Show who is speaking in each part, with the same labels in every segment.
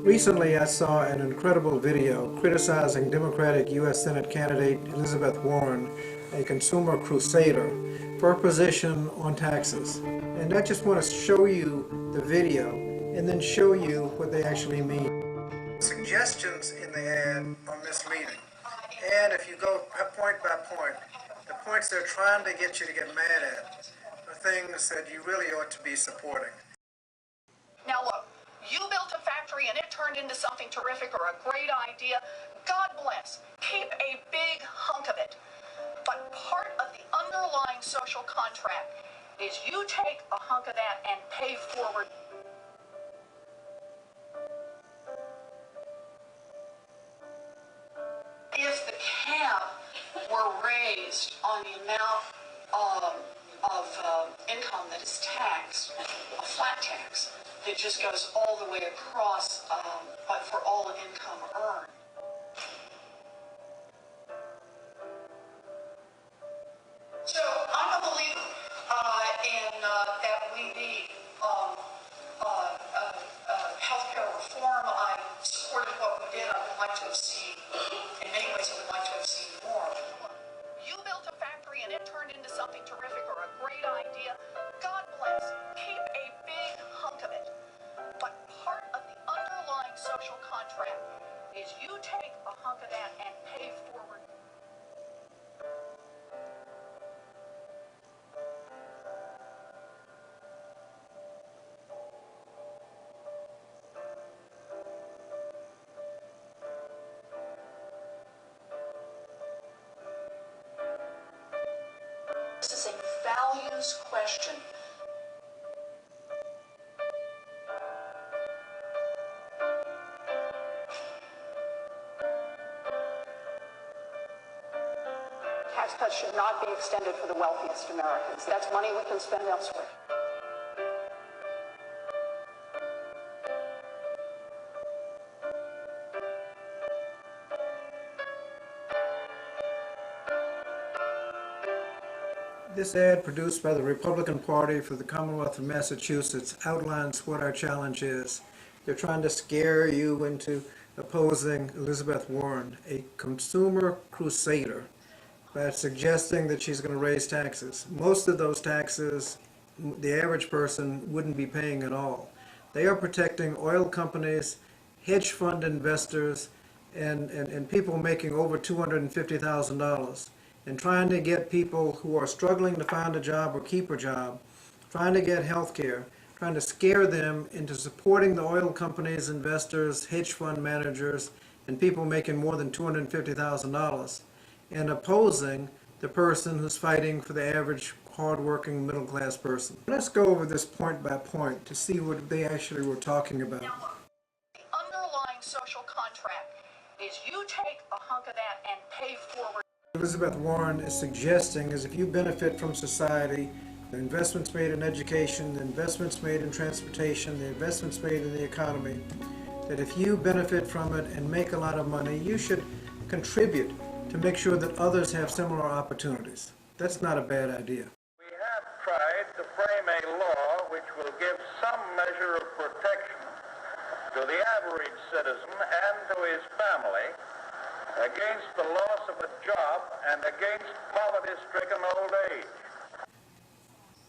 Speaker 1: Recently, I saw an incredible video criticizing Democratic U.S. Senate candidate Elizabeth Warren, a consumer crusader, for her position on taxes. And I just want to show you the video and then show you what they actually mean. Suggestions in the ad are misleading. And if you go point by point, the points they're trying to get you to get mad at are things that you really ought to be supporting.
Speaker 2: Now look, you built a factory and it turned into something terrific or a great idea. God bless. Keep a big hunk of it. But part of the underlying social contract is you take a hunk of that and pay forward. If the cap were raised on the amount of income that is taxed, a flat tax, that just goes all the way across, but for all income earned. So I'm a believer in that we need healthcare reform. I supported what we did. I would like to have seen, in many ways, I would like to have seen more. You built a factory and it turned into something terrific or a great idea. God bless. Keep a big hunk of it. But part of the underlying social contract is you take a hunk of that and pay forward. This is a values question. Tax cuts should not be extended for the wealthiest Americans. That's money we can spend elsewhere.
Speaker 1: This ad, produced by the Republican Party for the Commonwealth of Massachusetts, outlines what our challenge is. They're trying to scare you into opposing Elizabeth Warren, a consumer crusader, by suggesting that she's going to raise taxes. Most of those taxes, the average person wouldn't be paying at all. They are protecting oil companies, hedge fund investors, and people making over $250,000. And trying to get people who are struggling to find a job or keep a job, trying to get health care, trying to scare them into supporting the oil companies, investors, hedge fund managers, and people making more than $250,000, and opposing the person who's fighting for the average hard-working middle-class person. Let's go over this point by point to see what they actually were talking about.
Speaker 2: Now look, the underlying social contract is you take a hunk of that and pay forward.
Speaker 1: Elizabeth Warren is suggesting is if you benefit from society, the investments made in education, the investments made in transportation, the investments made in the economy, that if you benefit from it and make a lot of money, you should contribute to make sure that others have similar opportunities. That's not a bad idea.
Speaker 3: We have tried to frame a law which will give some measure of protection to the average citizen and to his family against the loss of a job and against poverty-stricken old age.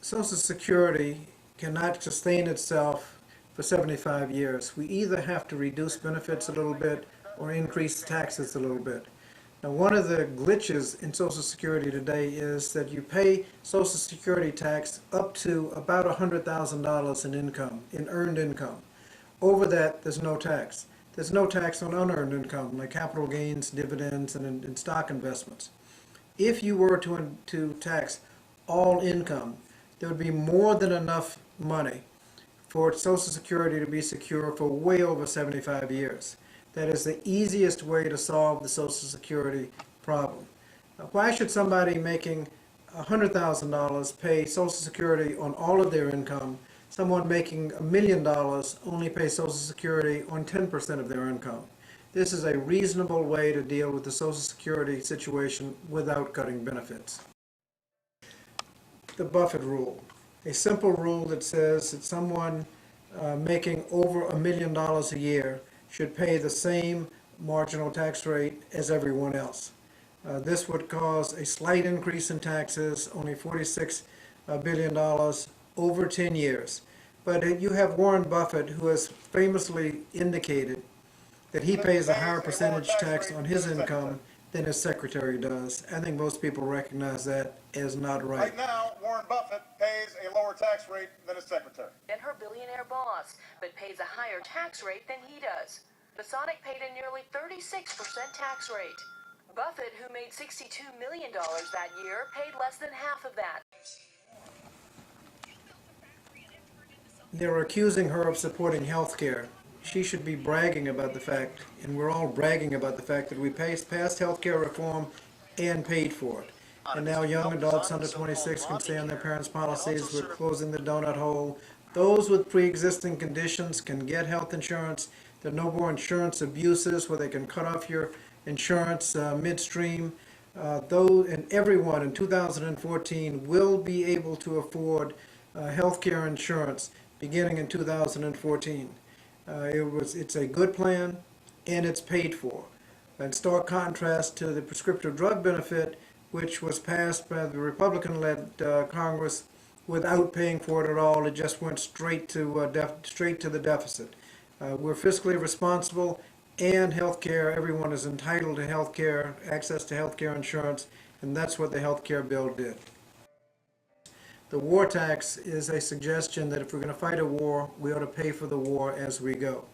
Speaker 1: Social Security cannot sustain itself for 75 years. We either have to reduce benefits a little bit or increase taxes a little bit. Now, one of the glitches in Social Security today is that you pay Social Security tax up to about $100,000 in income, in earned income. Over that, there's no tax. There's no tax on unearned income, like capital gains, dividends, and stock investments. If you were to tax all income, there would be more than enough money for Social Security to be secure for way over 75 years. That is the easiest way to solve the Social Security problem. Why should somebody making $100,000 pay Social Security on all of their income? Someone making $1 million only pay Social Security on 10% of their income. This is a reasonable way to deal with the Social Security situation without cutting benefits. The Buffett rule, a simple rule that says that someone making over $1 million a year should pay the same marginal tax rate as everyone else. This would cause a slight increase in taxes, only $46 billion over 10 years. But you have Warren Buffett, who has famously indicated that he pays a higher percentage tax on his income than his secretary does. I think most people recognize that as not right.
Speaker 4: Right now, Warren Buffett pays a lower tax rate than his secretary.
Speaker 5: And her billionaire boss, but pays a higher tax rate than he does. Masonic paid a nearly 36% tax rate. Buffett, who made $62 million that year, paid less than half of that.
Speaker 1: They're accusing her of supporting health care. She should be bragging about the fact, and we're all bragging about the fact that we passed health care reform and paid for it. And now young adults under 26 can stay on their parents' policies. We're closing the donut hole. Those with pre-existing conditions can get health insurance. There are no more insurance abuses where they can cut off your insurance midstream. And everyone in 2014 will be able to afford health care insurance beginning in 2014. It's a good plan, and it's paid for. In stark contrast to the prescriptive drug benefit, which was passed by the Republican-led Congress without paying for it at all. It just went straight to the deficit. We're fiscally responsible, and health care. Everyone is entitled to health care, access to health care insurance, and that's what the health care bill did. The war tax is a suggestion that if we're going to fight a war, we ought to pay for the war as we go.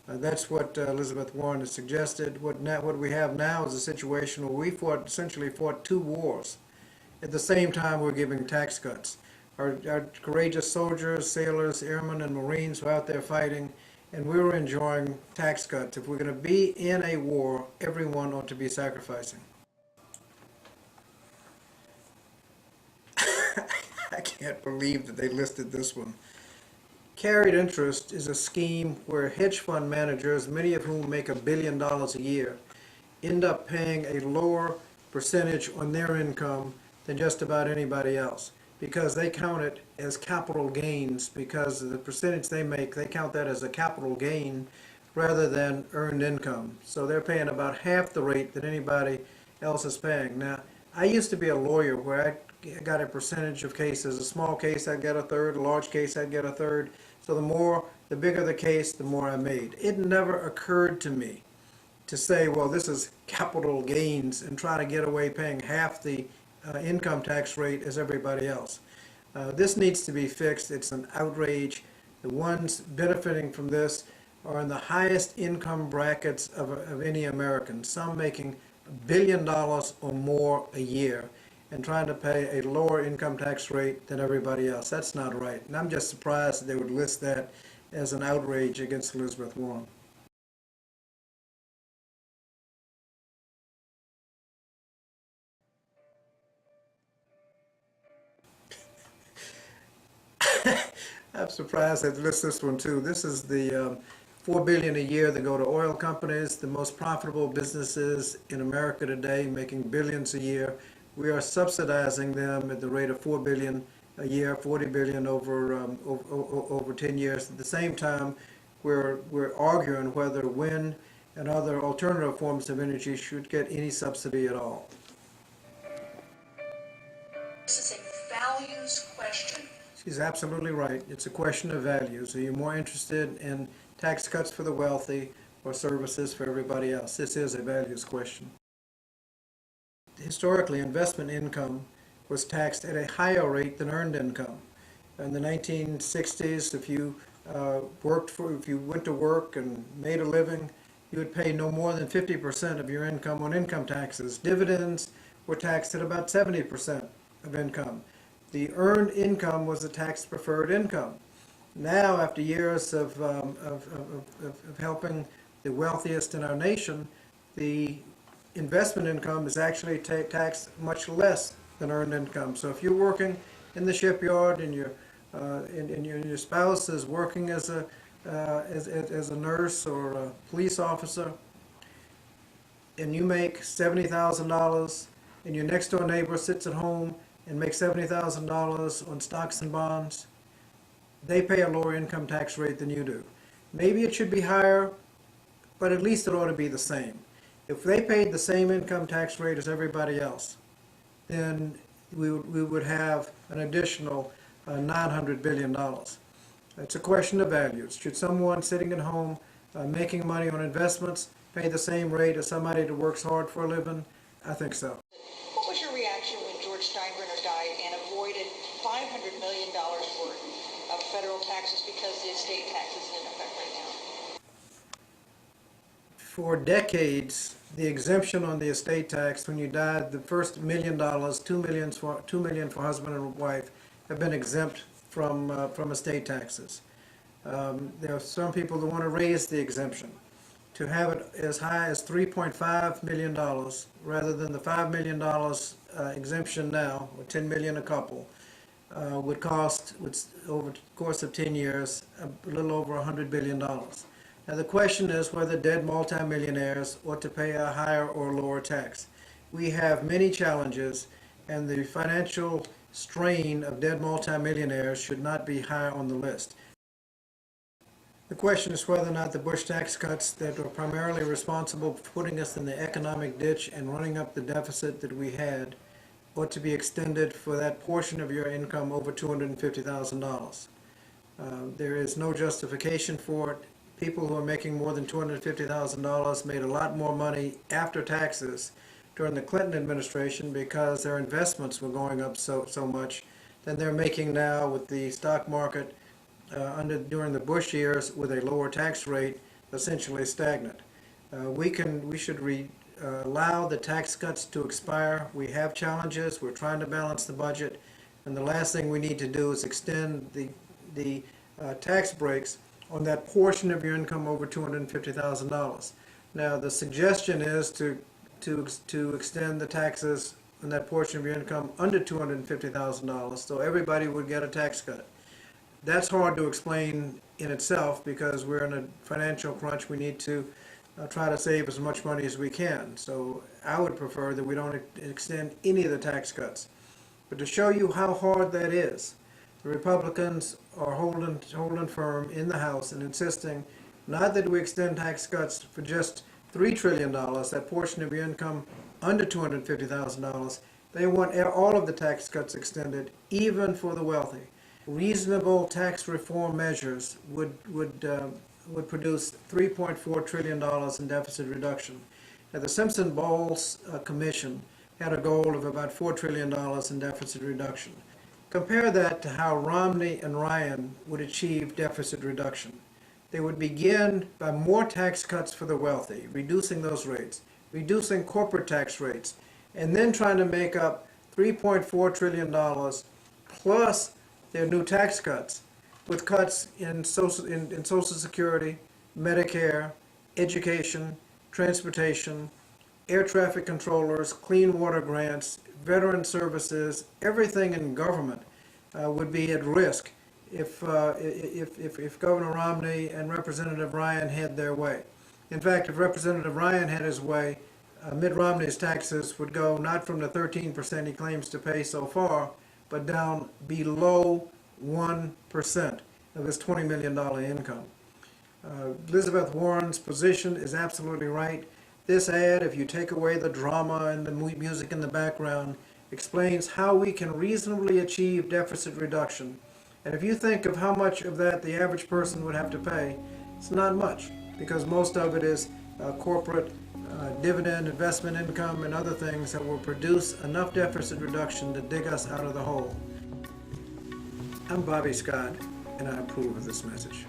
Speaker 1: That's what Elizabeth Warren has suggested. What we have now is a situation where we essentially fought two wars. At the same time, we're giving tax cuts. Our courageous soldiers, sailors, airmen, and Marines were out there fighting, and we were enjoying tax cuts. If we're going to be in a war, everyone ought to be sacrificing. I can't believe that they listed this one. Carried interest is a scheme where hedge fund managers, many of whom make $1 billion a year, end up paying a lower percentage on their income than just about anybody else, because they count it as capital gains, because the percentage they make, they count that as a capital gain rather than earned income. So they're paying about half the rate that anybody else is paying. Now, I used to be a lawyer where I got a percentage of cases. A small case, I'd get a third. A large case, I'd get a third. So the bigger the case, the more I made. It never occurred to me to say, well, this is capital gains, and try to get away paying half the income tax rate as everybody else. This needs to be fixed. It's an outrage. The ones benefiting from this are in the highest income brackets of any American, some making $1 billion or more a year, and trying to pay a lower income tax rate than everybody else. That's not right. And I'm just surprised that they would list that as an outrage against Elizabeth Warren. I'm surprised they list this one too. This is the $4 billion a year that go to oil companies, the most profitable businesses in America today, making billions a year. We are subsidizing them at the rate of $4 billion a year, $40 billion over 10 years. At the same time, we're arguing whether wind and other alternative forms of energy should get any subsidy at all.
Speaker 2: This is a values question.
Speaker 1: She's absolutely right. It's a question of values. Are you more interested in tax cuts for the wealthy or services for everybody else? This is a values question. Historically, investment income was taxed at a higher rate than earned income. In the 1960s, if you went to work and made a living, you would pay no more than 50% of your income on income taxes. Dividends were taxed at about 70% of income. The earned income was the tax-preferred income. Now, after years of helping the wealthiest in our nation, the investment income is actually taxed much less than earned income. So if you're working in the shipyard and your spouse is working as a nurse or a police officer, and you make $70,000, and your next door neighbor sits at home and makes $70,000 on stocks and bonds, they pay a lower income tax rate than you do. Maybe it should be higher, but at least it ought to be the same. If they paid the same income tax rate as everybody else, then we would have an additional $900 billion. It's a question of values. Should someone sitting at home making money on investments pay the same rate as somebody that works hard for a living? I think so.
Speaker 2: What was your reaction when George Steinbrenner died and avoided $500 million worth of federal taxes because the estate tax is in effect right now?
Speaker 1: For decades, the exemption on the estate tax when you died, the first $1 million, $2 million for husband and wife, have been exempt from estate taxes. There are some people that want to raise the exemption to have it as high as $3.5 million rather than the $5 million exemption now, or $10 million a couple, would cost, over the course of 10 years, a little over $100 billion. Now the question is whether dead multimillionaires ought to pay a higher or lower tax. We have many challenges, and the financial strain of dead multimillionaires should not be high on the list. The question is whether or not the Bush tax cuts that were primarily responsible for putting us in the economic ditch and running up the deficit that we had ought to be extended for that portion of your income over $250,000. There is no justification for it. People who are making more than $250,000 made a lot more money after taxes during the Clinton administration because their investments were going up so much than they're making now with the stock market during the Bush years with a lower tax rate, essentially stagnant. We should allow the tax cuts to expire. We have challenges. We're trying to balance the budget, and the last thing we need to do is extend the tax breaks on that portion of your income over $250,000. Now, the suggestion is to extend the taxes on that portion of your income under $250,000, so everybody would get a tax cut. That's hard to explain in itself because we're in a financial crunch. We need to try to save as much money as we can. So I would prefer that we don't extend any of the tax cuts. But to show you how hard that is, the Republicans are holding firm in the House and insisting not that we extend tax cuts for just $3 trillion, that portion of your income under $250,000. They want all of the tax cuts extended, even for the wealthy. Reasonable tax reform measures would produce $3.4 trillion in deficit reduction. Now, the Simpson-Bowles Commission had a goal of about $4 trillion in deficit reduction. Compare that to how Romney and Ryan would achieve deficit reduction. They would begin by more tax cuts for the wealthy, reducing those rates, reducing corporate tax rates, and then trying to make up $3.4 trillion plus their new tax cuts, with cuts in Social Security, Medicare, education, transportation, air traffic controllers, clean water grants, veteran services. Everything in government would be at risk if Governor Romney and Representative Ryan had their way. In fact, if Representative Ryan had his way, Mitt Romney's taxes would go not from the 13% he claims to pay so far, but down below 1% of his $20 million income. Elizabeth Warren's position is absolutely right. This ad, if you take away the drama and the music in the background, explains how we can reasonably achieve deficit reduction. And if you think of how much of that the average person would have to pay, it's not much, because most of it is corporate dividend, investment income, and other things that will produce enough deficit reduction to dig us out of the hole. I'm Bobby Scott, and I approve of this message.